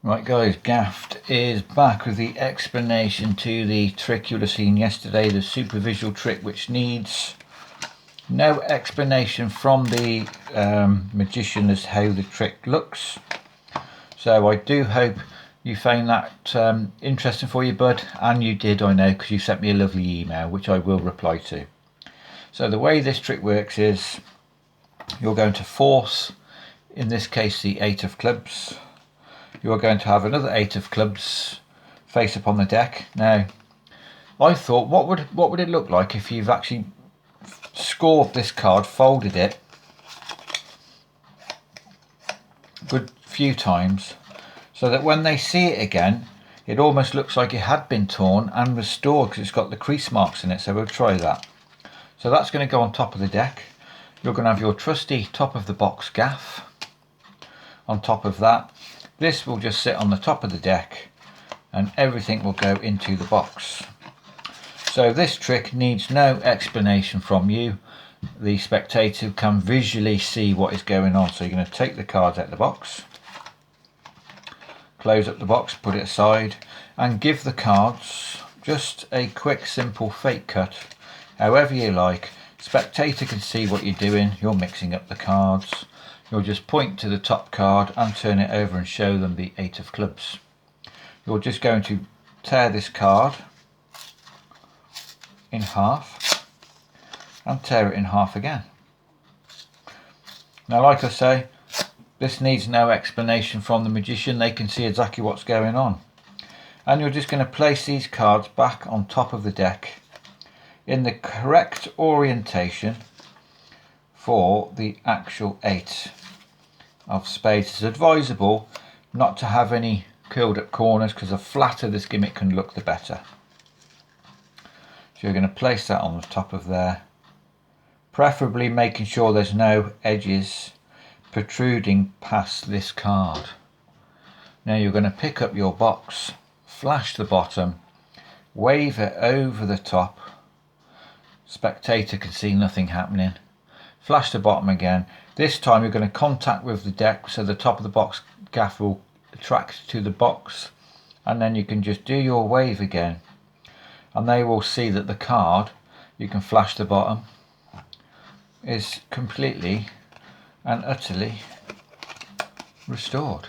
Right guys, Gaffed is back with the explanation to the trick you'll have seen yesterday, the super visual trick which needs no explanation from the magician as how the trick looks. So I do hope you found that interesting for you, bud, and you did, I know, because you sent me a lovely email which I will reply to. So the way this trick works is you're going to force, in this case, the 8 of clubs. You're going to have another 8 of clubs face upon the deck. Now, I thought, what would it look like if you've actually scored this card, folded it a good few times, so that when they see it again, it almost looks like it had been torn and restored because it's got the crease marks in it. So we'll try that. So that's going to go on top of the deck. You're going to have your trusty top of the box gaff on top of that. This will just sit on the top of the deck and everything will go into the box. So this trick needs no explanation from you. The spectator can visually see what is going on. So you're going to take the cards out of the box, close up the box, put it aside, and give the cards just a quick simple fake cut, however you like. Spectator can see what you're doing. You're mixing up the cards. You'll just point to the top card and turn it over and show them the 8 of clubs. You're just going to tear this card in half and tear it in half again. Now, like I say, this needs no explanation from the magician. They can see exactly what's going on. And you're just going to place these cards back on top of the deck in the correct orientation for the actual 8 of spades. It's advisable not to have any curled up corners because the flatter this gimmick can look, the better. So you're going to place that on the top of there, preferably making sure there's no edges protruding past this card. Now you're going to pick up your box, flash the bottom, wave it over the top. Spectator can see nothing happening. Flash the bottom again. This time you're going to contact with the deck so the top of the box gaff will attract to the box, and then you can just do your wave again and they will see that the card, you can flash the bottom, is completely and utterly restored.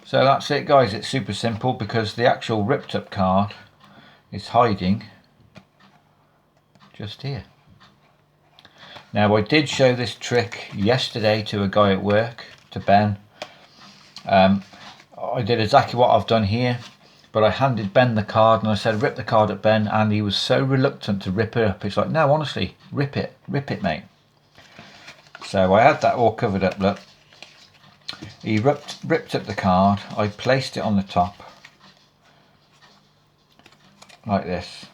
So that's it guys, it's super simple because the actual ripped up card is hiding just here. Now I did show this trick yesterday to a guy at work, to Ben. I did exactly what I've done here, but I handed Ben the card and I said rip the card at Ben, and he was so reluctant to rip it up. It's like, no, honestly, rip it mate. So I had that all covered up, look. He ripped up the card, I placed it on the top like this.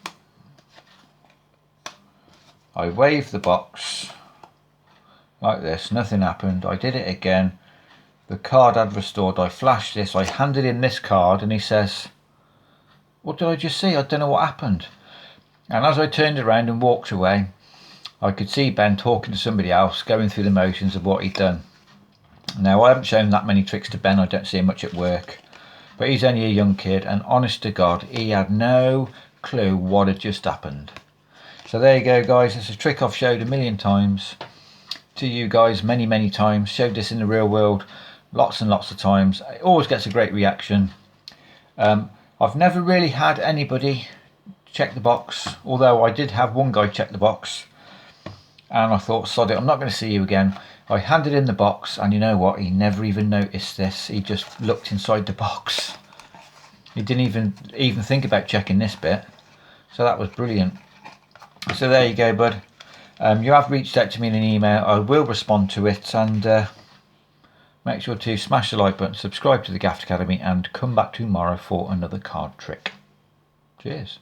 I waved the box like this, nothing happened. I did it again, the card had restored. I flashed this, I handed him this card and he says, what did I just see? I don't know what happened. And as I turned around and walked away, I could see Ben talking to somebody else, going through the motions of what he'd done. Now I haven't shown that many tricks to Ben, I don't see him much at work, but he's only a young kid and honest to God he had no clue what had just happened. So there you go guys, it's a trick I've showed a million times to you guys, many times. Showed this in the real world lots and lots of times. It always gets a great reaction. I've never really had anybody check the box, although I did have one guy check the box and I thought, sod it, I'm not going to see you again. I handed in the box and you know what, he never even noticed this. He just looked inside the box. He didn't even think about checking this bit. So that was brilliant. So there you go, bud. You have reached out to me in an email. I will respond to it, and make sure to smash the like button, subscribe to the Gaffed Academy, and come back tomorrow for another card trick. Cheers.